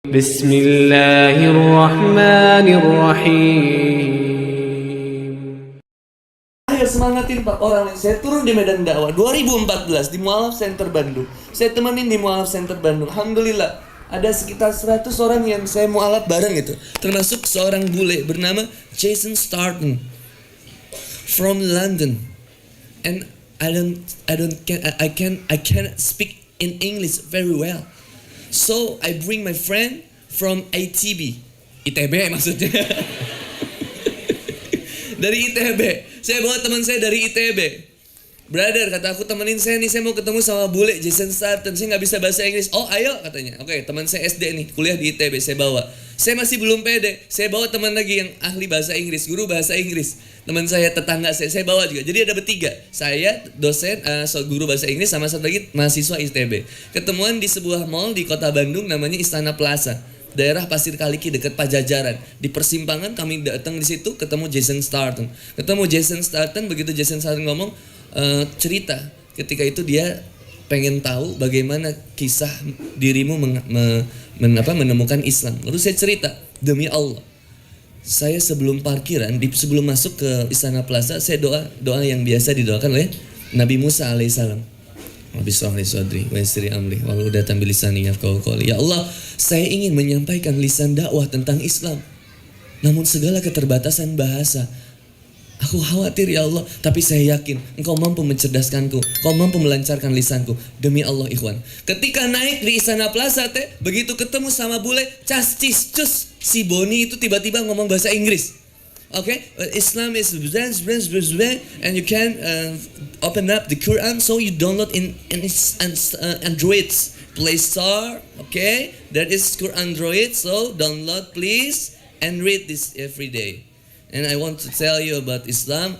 Bismillahirrahmanirrahim. Ayo semangatin Pak orang lain. Saya turun di Medan Dakwah 2014 di Mualaf Center Bandung. Saya temenin di Mualaf Center Bandung. Alhamdulillah ada sekitar 100 orang yang saya mualaf bareng itu. Termasuk seorang bule bernama Jason Starton from London. And I can't speak in English very well. So I bring my friend from ITB maksudnya. Dari ITB. Saya bawa teman saya dari ITB. Brother, kata aku, temenin saya nih, saya mau ketemu sama bule Jason Starton. Saya nggak bisa bahasa Inggris. Oh ayo katanya. Oke, teman saya SD nih, kuliah di ITB, saya bawa. Saya masih belum pede. Saya bawa teman lagi yang ahli bahasa Inggris, guru bahasa Inggris. Teman saya, tetangga saya bawa juga. Jadi ada bertiga. Saya dosen, guru bahasa Inggris, sama satu lagi mahasiswa ITB. Ketemuan di sebuah mall di kota Bandung namanya Istana Plaza. Daerah Pasir Kaliki dekat Pajajaran. Di persimpangan kami datang di situ, ketemu Jason Starton. Begitu Jason Starton ngomong, cerita ketika itu dia pengen tahu bagaimana kisah dirimu menemukan Islam. Lalu saya cerita, demi Allah, saya sebelum parkiran, sebelum masuk ke Istana Plaza, saya doa yang biasa didoakan oleh Nabi Musa alaihissalam. Ya Allah, saya ingin menyampaikan lisan dakwah tentang Islam, namun segala keterbatasan bahasa, aku khawatir ya Allah, tapi saya yakin Engkau mampu mencerdaskanku, Engkau mampu melancarkan lisanku. Demi Allah ikhwan. Ketika naik di Istana Plaza begitu ketemu sama bule, cascis cus, si Boni itu tiba-tiba ngomong bahasa Inggris. Okay, Islam is and you can open up the Quran, so you download in Android's Play Store. Okay, that is Quran Android, so download please and read this every day. And I want to tell you about Islam.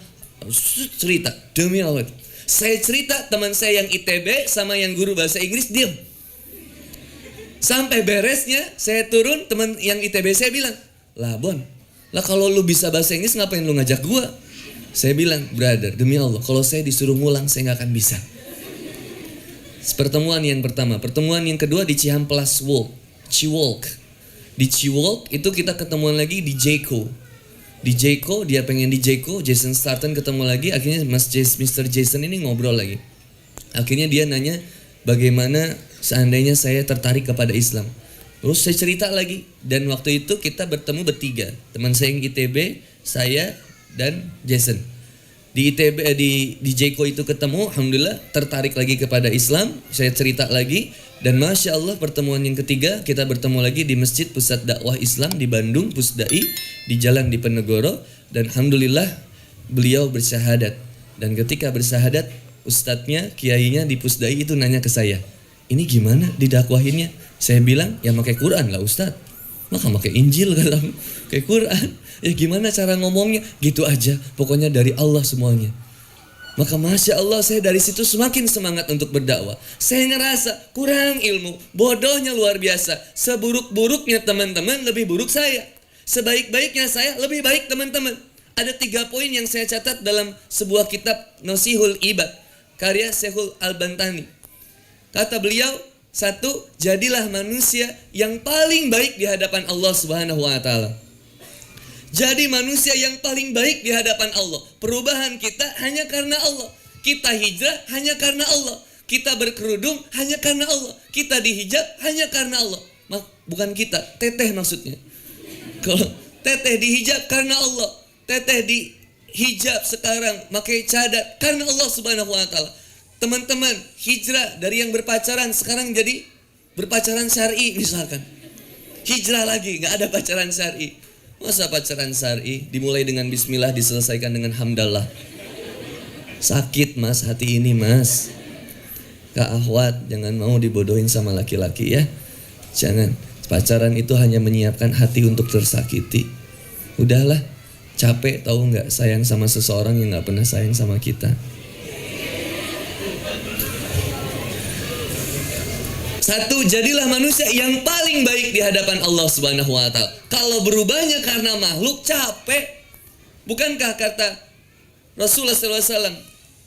Cerita, demi Allah. Saya cerita, teman saya yang ITB sama yang guru bahasa Inggris diam. Sampai beresnya, saya turun, teman yang ITB saya bilang, lah Bon, lah kalau lu bisa bahasa Inggris ngapain lu ngajak gua? Saya bilang, brother, demi Allah, kalau saya disuruh ngulang, saya nggak akan bisa. Pertemuan yang pertama. Pertemuan yang kedua di Cihamplas Ciwalk. Di Ciwalk itu kita ketemuan lagi di Jeko. Di Jeko, dia pengen di Jeko, Jason Starton ketemu lagi, akhirnya Mr. Jason ini ngobrol lagi. Akhirnya dia nanya, bagaimana seandainya saya tertarik kepada Islam. Terus saya cerita lagi, dan waktu itu kita bertemu bertiga. Teman saya yang ITB, saya, dan Jason. Di ITB, di Jeko itu ketemu, alhamdulillah tertarik lagi kepada Islam. Saya cerita lagi, dan Masya Allah pertemuan yang ketiga, kita bertemu lagi di Masjid Pusat Dakwah Islam di Bandung, Pusdai, di Jalan Diponegoro. Dan alhamdulillah beliau bersyahadat. Dan ketika bersyahadat, ustadznya, kiainya di Pusdai itu nanya ke saya, ini gimana didakwahinnya? Saya bilang, ya pakai Quran lah Ustadz. Maka pakai Injil kata, pakai Quran. Ya gimana cara ngomongnya? Gitu aja, pokoknya dari Allah semuanya. Maka Masya Allah, saya dari situ semakin semangat untuk berdakwah. Saya ngerasa kurang ilmu, bodohnya luar biasa. Seburuk-buruknya teman-teman, lebih buruk saya. Sebaik-baiknya saya, lebih baik teman-teman. Ada 3 poin yang saya catat dalam sebuah kitab Nasihul Ibad, karya Syekhul Al-Bantani. Kata beliau, 1, jadilah manusia yang paling baik di hadapan Allah Subhanahu wa taala. Jadi manusia yang paling baik di hadapan Allah. Perubahan kita hanya karena Allah. Kita hijrah hanya karena Allah. Kita berkerudung hanya karena Allah. Kita dihijab hanya karena Allah. Bukan kita, teteh maksudnya. Kalau teteh dihijab karena Allah, teteh dihijab sekarang pakai cadar karena Allah Subhanahu wa taala. Teman-teman, hijrah dari yang berpacaran sekarang jadi berpacaran syar'i misalkan. Hijrah lagi, nggak ada pacaran syar'i. Masa pacaran syar'i dimulai dengan bismillah, diselesaikan dengan hamdallah. Sakit mas, hati ini mas. Kak Ahwat, jangan mau dibodohin sama laki-laki ya. Jangan. Pacaran itu hanya menyiapkan hati untuk tersakiti. Udahlah, capek tahu nggak sayang sama seseorang yang nggak pernah sayang sama kita. 1, jadilah manusia yang paling baik di hadapan Allah Subhanahu wa taala. Kalau berubahnya karena makhluk, capek. Bukankah kata Rasulullah SAW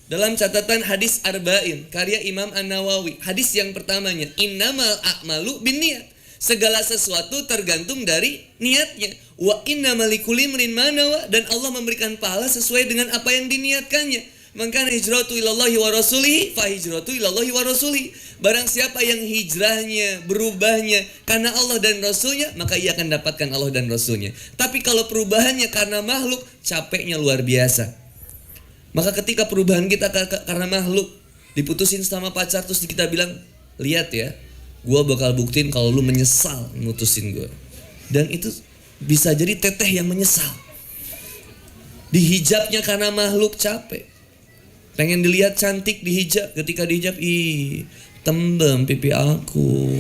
dalam catatan hadis Arba'in karya Imam An-Nawawi, hadis yang pertamanya, innamal a'malu binniyat. Segala sesuatu tergantung dari niatnya. Wa innamal likulli imrin ma nawa, dan Allah memberikan pahala sesuai dengan apa yang diniatkannya. Maka hijratu ilallahi wa rasulihi fa hijratu ilallahi wa rasulihi. Barang siapa yang hijrahnya, berubahnya karena Allah dan Rasulnya, maka ia akan dapatkan Allah dan Rasulnya. Tapi kalau perubahannya karena makhluk, capeknya luar biasa. Maka ketika perubahan kita karena makhluk, diputusin sama pacar terus kita bilang, lihat ya, gue bakal buktiin kalau lu menyesal mutusin gue. Dan itu bisa jadi teteh yang menyesal. Dihijabnya karena makhluk, capek. Pengen dilihat cantik dihijab, ketika dihijab, ih tembem pipi aku,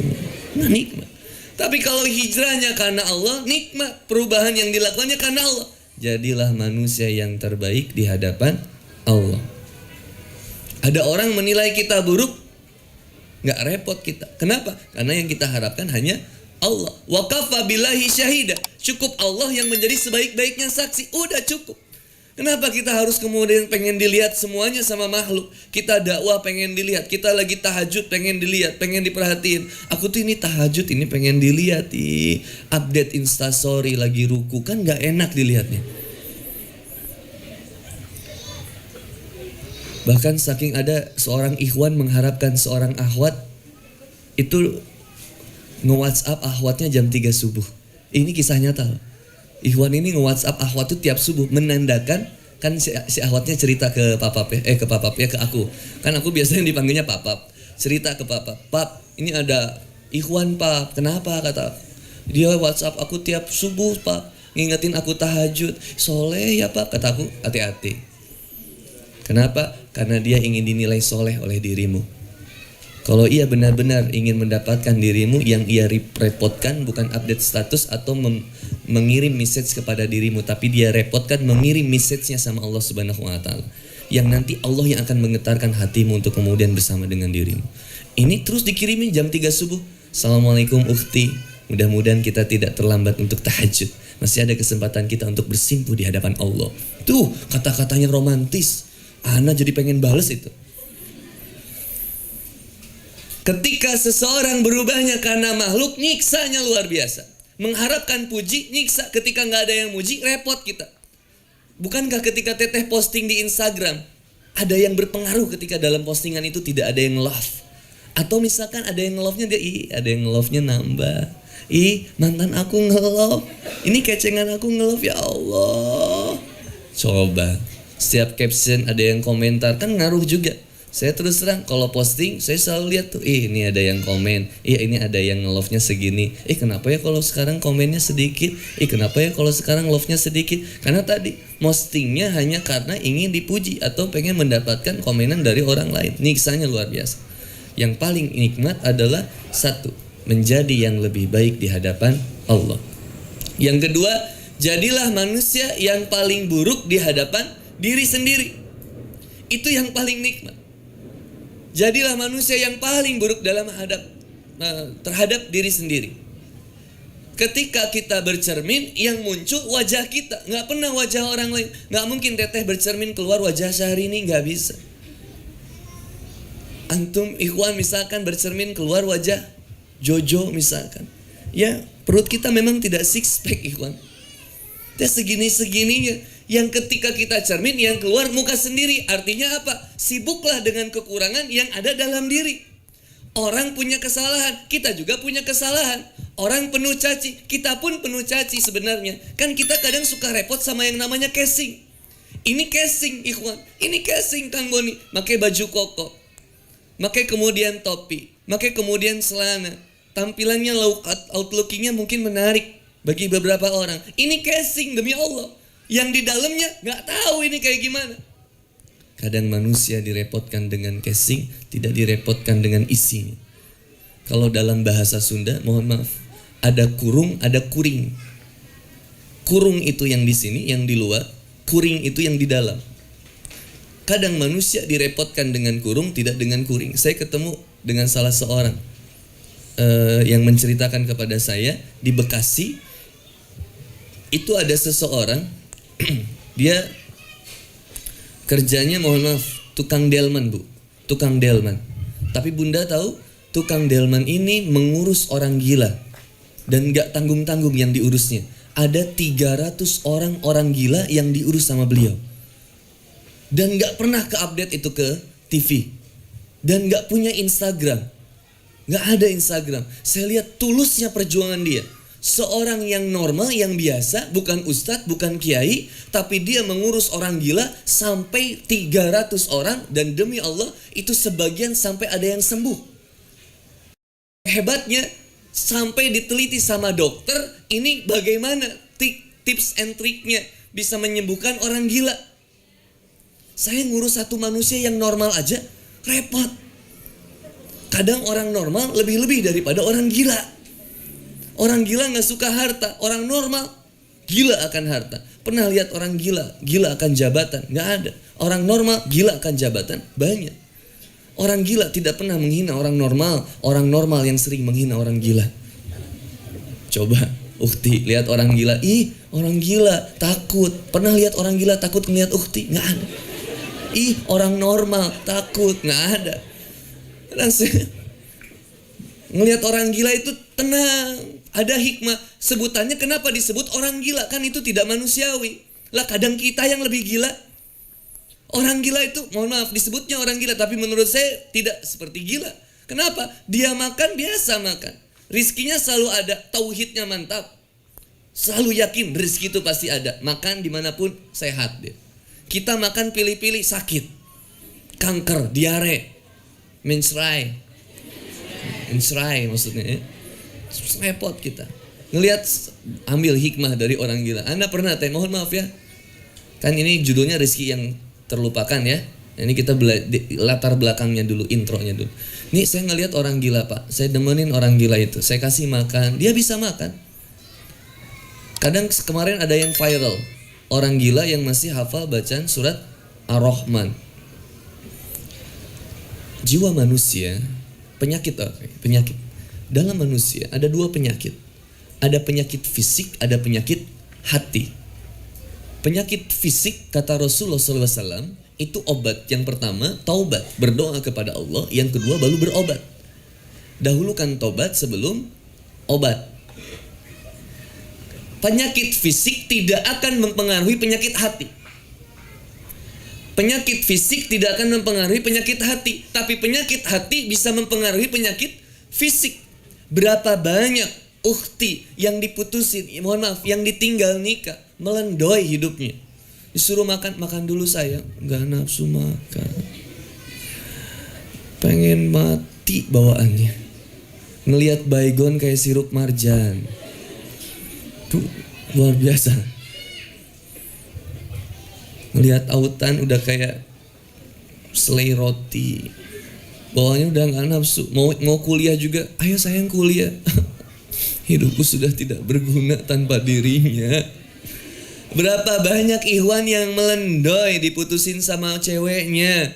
nah nikmat. Tapi kalau hijrahnya karena Allah, nikmat. Perubahan yang dilakukannya karena Allah, jadilah manusia yang terbaik di hadapan Allah. Ada orang menilai kita buruk, nggak repot kita. Kenapa? Karena yang kita harapkan hanya Allah. Wa kafa billahi syahida. Cukup Allah yang menjadi sebaik-baiknya saksi. Udah cukup. Kenapa kita harus kemudian pengen dilihat semuanya sama makhluk? Kita dakwah pengen dilihat, kita lagi tahajud pengen dilihat, pengen diperhatiin. Aku tuh ini tahajud ini pengen dilihat, update instastory lagi ruku, kan gak enak dilihatnya. Bahkan saking ada seorang ikhwan mengharapkan seorang akhwat itu nge-WhatsApp akhwatnya jam 3 subuh. Ini kisah nyata loh. Ikhwan ini nge-WhatsApp akhwat itu tiap subuh, menandakan kan si akhwatnya cerita ke papap ya, ke aku. Kan aku biasanya dipanggilnya papap. Cerita ke papap, "Pap, ini ada ikhwan, Pap." "Kenapa?" kata. "Dia WhatsApp aku tiap subuh, Pap. Ngingetin aku tahajud." "Soleh ya, Pap," kata aku. "Hati-hati." Kenapa? Karena dia ingin dinilai soleh oleh dirimu. Kalau ia benar-benar ingin mendapatkan dirimu, yang ia repotkan bukan update status atau mengirim message kepada dirimu, tapi dia repotkan mengirim message-nya sama Allah Subhanahu wa taala. Yang nanti Allah yang akan menggetarkan hatimu untuk kemudian bersama dengan dirimu. Ini terus dikirimin jam 3 subuh. "Assalamualaikum ukhti. Mudah-mudahan kita tidak terlambat untuk tahajud. Masih ada kesempatan kita untuk bersimpuh di hadapan Allah." Tuh, kata-katanya romantis. Ana jadi pengen bales itu. Ketika seseorang berubahnya karena makhluk, nyiksanya luar biasa. Mengharapkan puji, nyiksa. Ketika gak ada yang muji, repot kita. Bukankah ketika teteh posting di Instagram, ada yang berpengaruh ketika dalam postingan itu tidak ada yang love? Atau misalkan ada yang love-nya, dia ada yang love-nya nambah. Mantan aku nge-love, ini kecengan aku nge-love, ya Allah. Coba, setiap caption ada yang komentar, kan ngaruh juga. Saya terus terang, kalau posting, saya selalu lihat tuh, ini ada yang komen, ini ada yang nge-love-nya segini. Kenapa ya kalau sekarang komennya sedikit? Kenapa ya kalau sekarang love-nya sedikit? Karena tadi, postingnya hanya karena ingin dipuji atau pengen mendapatkan komenan dari orang lain. Nyiksanya luar biasa. Yang paling nikmat adalah satu, menjadi yang lebih baik di hadapan Allah. Yang kedua, jadilah manusia yang paling buruk di hadapan diri sendiri. Itu yang paling nikmat. Jadilah manusia yang paling buruk dalam terhadap diri sendiri. Ketika kita bercermin, yang muncul wajah kita, nggak pernah wajah orang lain. Nggak mungkin teteh bercermin keluar wajah Syahrini, nggak bisa. Antum ikhwan misalkan bercermin keluar wajah Jojo misalkan, ya perut kita memang tidak six pack ikhwan. Dia segini-segininya. Yang ketika kita cermin, yang keluar muka sendiri. Artinya apa? Sibuklah dengan kekurangan yang ada dalam diri. Orang punya kesalahan, kita juga punya kesalahan. Orang penuh caci, kita pun penuh caci sebenarnya. Kan kita kadang suka repot sama yang namanya casing. Ini casing ikhwan, ini casing Kang Boni. Pakai baju koko, pakai kemudian topi, pakai kemudian celana. Tampilannya outlookingnya mungkin menarik bagi beberapa orang. Ini casing demi Allah. Yang di dalamnya gak tahu ini kayak gimana. Kadang manusia direpotkan dengan casing, tidak direpotkan dengan isinya. Kalau dalam bahasa Sunda, mohon maaf, ada kurung, ada kuring. Kurung itu yang di sini, yang di luar. Kuring itu yang di dalam. Kadang manusia direpotkan dengan kurung, tidak dengan kuring. Saya ketemu dengan salah seorang yang menceritakan kepada saya di Bekasi. Itu ada seseorang, dia kerjanya mohon maaf tukang delman bu, tukang delman. Tapi bunda tahu tukang delman ini mengurus orang gila. Dan gak tanggung-tanggung yang diurusnya. Ada 300 orang gila yang diurus sama beliau. Dan gak pernah ke-update itu ke TV. Dan gak punya Instagram. Gak ada Instagram. Saya lihat tulusnya perjuangan dia. Seorang yang normal, yang biasa, bukan ustadz, bukan kiai, tapi dia mengurus orang gila sampai 300 orang, dan demi Allah itu sebagian sampai ada yang sembuh. Hebatnya, sampai diteliti sama dokter, ini bagaimana tips and triknya bisa menyembuhkan orang gila. Saya ngurus satu manusia yang normal aja repot. Kadang orang normal lebih-lebih daripada orang gila. Orang gila gak suka harta. Orang normal gila akan harta. Pernah lihat orang gila? Gila akan jabatan? Gak ada. Orang normal gila akan jabatan? Banyak. Orang gila tidak pernah menghina orang normal. Orang normal yang sering menghina orang gila. Coba Ukti lihat orang gila. Ih, orang gila takut. Pernah lihat orang gila takut ngeliat Ukti? Gak ada. Ih, orang normal takut? Gak ada. Ngelihat orang gila itu tenang. Ada hikmah. Sebutannya kenapa disebut orang gila? Kan itu tidak manusiawi. Lah kadang kita yang lebih gila. Orang gila itu, mohon maaf, disebutnya orang gila. Tapi menurut saya tidak seperti gila. Kenapa? Dia makan biasa makan. Rizkinya selalu ada. Tauhidnya mantap. Selalu yakin rizki itu pasti ada. Makan dimanapun sehat dia. Kita makan pilih-pilih sakit. Kanker, diare, mensrai maksudnya ya. Repot kita. Ngelihat, ambil hikmah dari orang gila. Anda pernah mohon maaf ya. Kan ini judulnya rezeki yang terlupakan ya. Ini kita latar belakangnya dulu, intronya dulu. Nih saya ngelihat orang gila Pak. Saya demenin orang gila itu. Saya kasih makan, dia bisa makan. Kadang kemarin ada yang viral. Orang gila yang masih hafal bacaan surat Ar-Rahman. Jiwa manusia, penyakit. Dalam manusia ada dua penyakit. Ada penyakit fisik, ada penyakit hati. Penyakit fisik kata Rasulullah SAW itu obat. Yang pertama taubat, berdoa kepada Allah. Yang kedua baru berobat. Dahulukan taubat sebelum obat. Penyakit fisik tidak akan mempengaruhi penyakit hati. Penyakit fisik tidak akan mempengaruhi penyakit hati. Tapi penyakit hati bisa mempengaruhi penyakit fisik. Berapa banyak ukhti yang diputusin, mohon maaf, yang ditinggal nikah, melendoi hidupnya. Disuruh makan dulu sayang, gak nafsu makan. Pengen mati bawaannya. Ngelihat baygon kayak sirup marjan. Tuh, luar biasa. Ngelihat autan udah kayak selai roti. Bawahnya udah gak nafsu. Mau kuliah juga, ayo sayang kuliah. Hidupku sudah tidak berguna tanpa dirinya. Berapa banyak ikhwan yang melendoi diputusin sama ceweknya.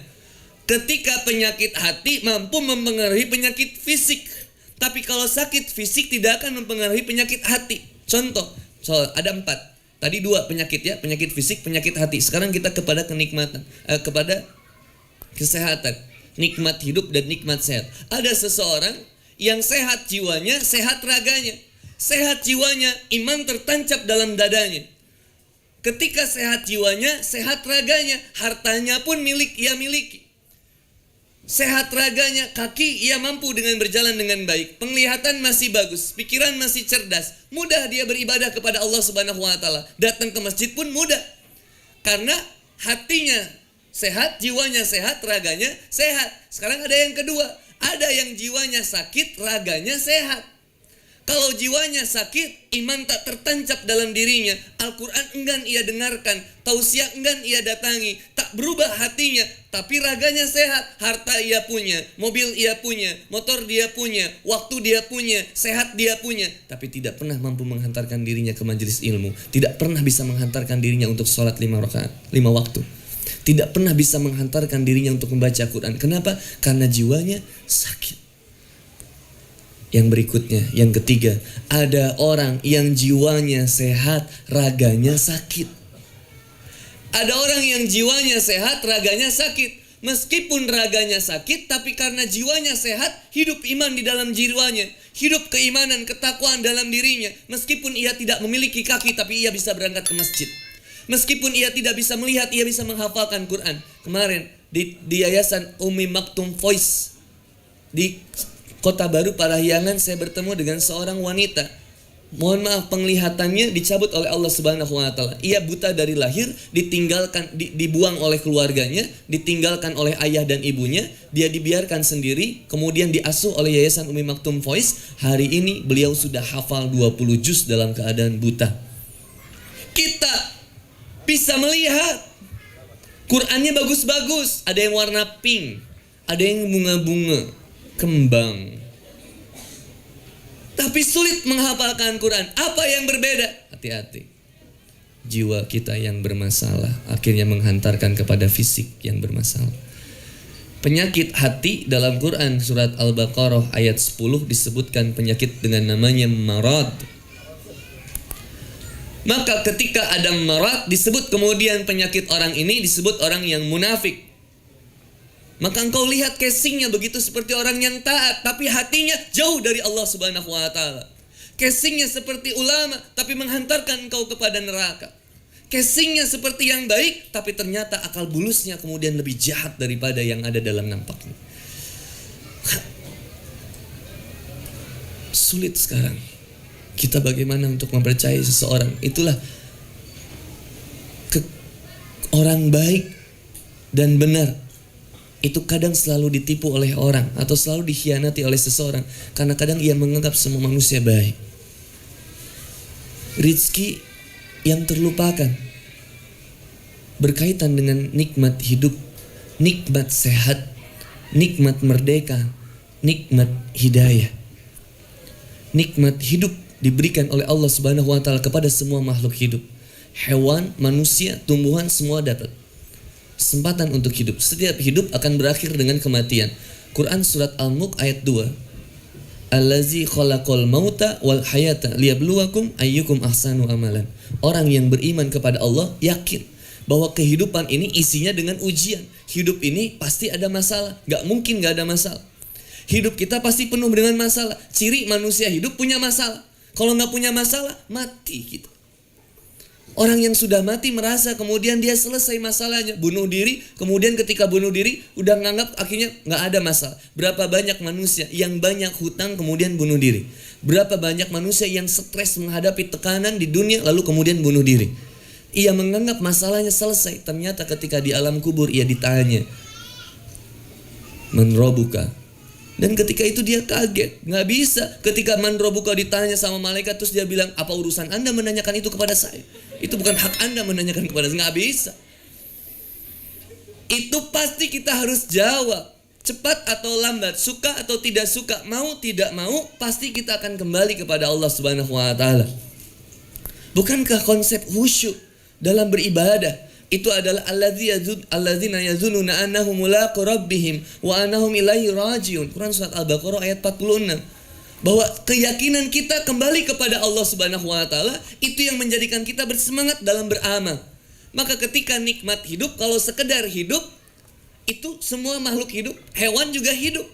Ketika penyakit hati mampu mempengaruhi penyakit fisik. Tapi kalau sakit fisik tidak akan mempengaruhi penyakit hati. Contoh, ada 4. Tadi 2 penyakit ya, penyakit fisik, penyakit hati. Sekarang kita kepada kenikmatan, kepada kesehatan. Nikmat hidup dan nikmat sehat. Ada seseorang yang sehat jiwanya, sehat raganya. Sehat jiwanya, iman tertancap dalam dadanya. Ketika sehat jiwanya, sehat raganya, hartanya pun ia miliki. Sehat raganya, kaki ia mampu dengan berjalan dengan baik. Penglihatan masih bagus, pikiran masih cerdas. Mudah dia beribadah kepada Allah Subhanahu wa taala. Datang ke masjid pun mudah. Karena hatinya sehat, jiwanya sehat, raganya sehat. Sekarang ada yang kedua. Ada yang jiwanya sakit, raganya sehat. Kalau jiwanya sakit, iman tak tertancap dalam dirinya. Al-Quran enggan ia dengarkan, tausiah enggan ia datangi. Tak berubah hatinya, tapi raganya sehat. Harta ia punya, mobil ia punya, motor dia punya, waktu dia punya, sehat dia punya. Tapi tidak pernah mampu menghantarkan dirinya ke majelis ilmu. Tidak pernah bisa menghantarkan dirinya untuk sholat 5 rakaat, 5 waktu. Tidak pernah bisa menghantarkan dirinya untuk membaca Quran. Kenapa? Karena jiwanya sakit. Yang berikutnya, yang ketiga, ada orang yang jiwanya sehat, raganya sakit. Ada orang yang jiwanya sehat, raganya sakit. Meskipun raganya sakit, tapi karena jiwanya sehat, hidup iman di dalam jiwanya, hidup keimanan, ketakwaan dalam dirinya. Meskipun ia tidak memiliki kaki, tapi ia bisa berangkat ke masjid. Meskipun ia tidak bisa melihat, ia bisa menghafalkan Quran. Kemarin di Yayasan Umi Maktum Voice di Kota Baru Parahyangan, saya bertemu dengan seorang wanita. Mohon maaf, penglihatannya dicabut oleh Allah Subhanahu wa taala. Ia buta dari lahir, ditinggalkan, dibuang oleh keluarganya, ditinggalkan oleh ayah dan ibunya, dia dibiarkan sendiri, kemudian diasuh oleh Yayasan Umi Maktum Voice. Hari ini beliau sudah hafal 20 juz dalam keadaan buta. Kita bisa melihat Qurannya bagus-bagus, ada yang warna pink, ada yang bunga-bunga, kembang. Tapi sulit menghafalkan Quran. Apa yang berbeda? Hati-hati. Jiwa kita yang bermasalah akhirnya menghantarkan kepada fisik yang bermasalah. Penyakit hati dalam Quran surat Al-Baqarah ayat 10 disebutkan penyakit dengan namanya marad. Maka ketika ada marad disebut, kemudian penyakit orang ini disebut orang yang munafik. Maka engkau lihat casingnya begitu seperti orang yang taat, tapi hatinya jauh dari Allah Subhanahu wa taala. Casingnya seperti ulama, tapi menghantarkan engkau kepada neraka. Casingnya seperti yang baik, tapi ternyata akal bulusnya kemudian lebih jahat daripada yang ada dalam nampaknya. Sulit sekarang kita bagaimana untuk mempercayai seseorang. Itulah orang baik dan benar itu kadang selalu ditipu oleh orang atau selalu dikhianati oleh seseorang, karena kadang ia menganggap semua manusia baik. Rizki yang terlupakan berkaitan dengan nikmat hidup, nikmat sehat, nikmat merdeka, nikmat hidayah. Nikmat hidup diberikan oleh Allah Subhanahu wa taala kepada semua makhluk hidup. Hewan, manusia, tumbuhan, semua dapat kesempatan untuk hidup. Setiap hidup akan berakhir dengan kematian. Quran surat Al-Mulk ayat 2. Allazi khalaqal mauta wal hayata liyabluwakum ayyukum ahsanu amalan. Orang yang beriman kepada Allah yakin bahwa kehidupan ini isinya dengan ujian. Hidup ini pasti ada masalah, gak mungkin gak ada masalah. Hidup kita pasti penuh dengan masalah. Ciri manusia hidup punya masalah. Kalau gak punya masalah, mati kita. Orang yang sudah mati merasa kemudian dia selesai masalahnya, bunuh diri, kemudian ketika bunuh diri udah nganggap akhirnya nggak ada masalah. Berapa banyak manusia yang banyak hutang kemudian bunuh diri? Berapa banyak manusia yang stres menghadapi tekanan di dunia lalu kemudian bunuh diri? Ia menganggap masalahnya selesai, ternyata ketika di alam kubur ia ditanya, "Man rabbuka?" Dan ketika itu dia kaget, nggak bisa. Ketika man rabbuka ditanya sama malaikat, terus dia bilang, "Apa urusan Anda menanyakan itu kepada saya? Itu bukan hak Anda menanyakan kepada saya." Nggak bisa. Itu pasti kita harus jawab, cepat atau lambat, suka atau tidak suka, mau tidak mau, pasti kita akan kembali kepada Allah Subhanahu wa taala. Bukankah konsep khusyuk dalam beribadah itu adalah alladzina yazununa annahum mulaqu rabbihim wa annahum ilaihi rajiun. Quran surat Al-Baqarah ayat 46. Bahwa keyakinan kita kembali kepada Allah Subhanahu wa taala itu yang menjadikan kita bersemangat dalam beramal. Maka ketika nikmat hidup, kalau sekedar hidup itu semua makhluk hidup, hewan juga hidup.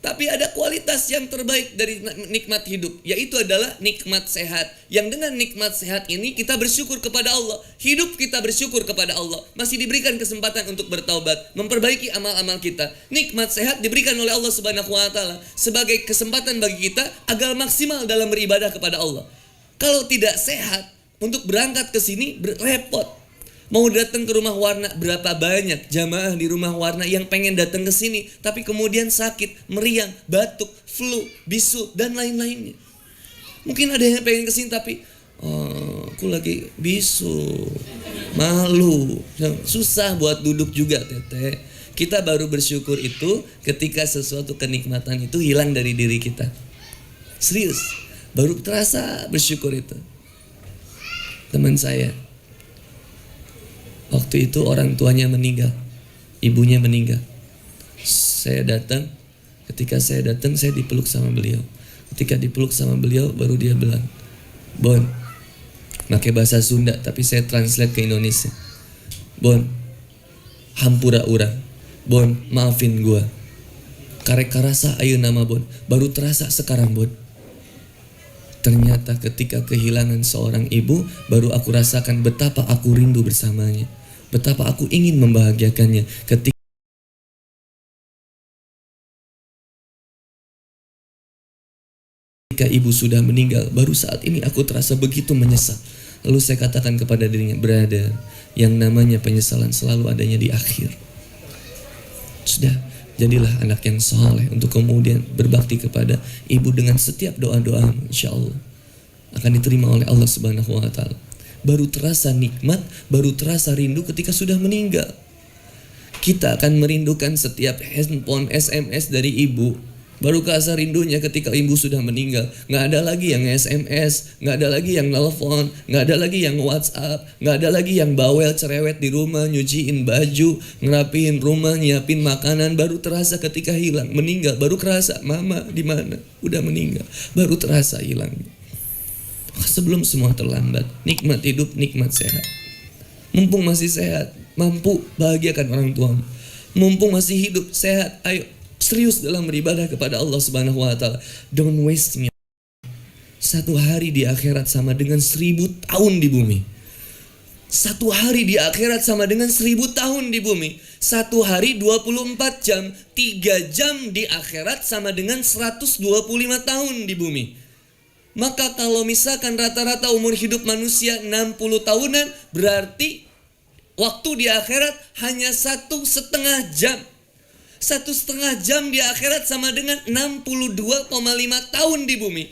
Tapi ada kualitas yang terbaik dari nikmat hidup, yaitu adalah nikmat sehat. Yang dengan nikmat sehat ini kita bersyukur kepada Allah. Hidup kita bersyukur kepada Allah. Masih diberikan kesempatan untuk bertaubat, memperbaiki amal-amal kita. Nikmat sehat diberikan oleh Allah Subhanahu wa taala sebagai kesempatan bagi kita agar maksimal dalam beribadah kepada Allah. Kalau tidak sehat, untuk berangkat ke sini repot. Mau datang ke rumah warna, berapa banyak jamaah di rumah warna yang pengen datang ke sini tapi kemudian sakit, meriang, batuk, flu, bisu dan lain-lainnya. Mungkin ada yang pengen ke sini tapi aku lagi bisu, malu, susah buat duduk juga, teteh. Kita baru bersyukur itu ketika sesuatu kenikmatan itu hilang dari diri kita. Serius, baru terasa bersyukur itu. Teman saya waktu itu orang tuanya meninggal, ibunya meninggal. Saya datang, ketika saya datang saya dipeluk sama beliau. Ketika dipeluk sama beliau baru dia bilang, "Bon," pakai bahasa Sunda tapi saya translate ke Indonesia. "Bon, hampura urang, Bon, maafin gua. Karek karasa ayeuna nama Bon, baru terasa sekarang Bon. Ternyata ketika kehilangan seorang ibu, baru aku rasakan betapa aku rindu bersamanya. Betapa aku ingin membahagiakannya. Ketika ibu sudah meninggal, baru saat ini aku terasa begitu menyesal. Lalu saya katakan kepada dirinya, brother, yang namanya penyesalan selalu adanya di akhir. Sudah, jadilah anak yang soleh untuk kemudian berbakti kepada ibu dengan setiap doa-doa, insya Allah akan diterima oleh Allah Subhanahu wa Ta'ala. Baru terasa nikmat, baru terasa rindu ketika sudah meninggal. Kita akan merindukan setiap handphone, SMS dari ibu. Baru kerasa rindunya ketika ibu sudah meninggal. Nggak ada lagi yang SMS, nggak ada lagi yang nelfon, nggak ada lagi yang WhatsApp, nggak ada lagi yang bawel cerewet di rumah, nyuciin baju, ngerapiin rumah, nyiapin makanan. Baru terasa ketika hilang, meninggal. Baru kerasa, mama di mana? Udah meninggal. Baru terasa hilang. Sebelum semua terlambat, nikmat hidup, nikmat sehat. Mumpung masih sehat, mampu bahagiakan orang tuamu. Mumpung masih hidup, sehat, ayo serius dalam beribadah kepada Allah Subhanahu wa Ta'ala. Don't waste me. Satu hari di akhirat sama dengan 1000 tahun di bumi. Satu hari di akhirat sama dengan 1000 tahun di bumi. Satu hari 24 jam, 3 jam di akhirat sama dengan 125 tahun di bumi. Maka kalau misalkan rata-rata umur hidup manusia 60 tahunan, berarti waktu di akhirat hanya 1,5 jam. 1,5 jam di akhirat sama dengan 62,5 tahun di bumi.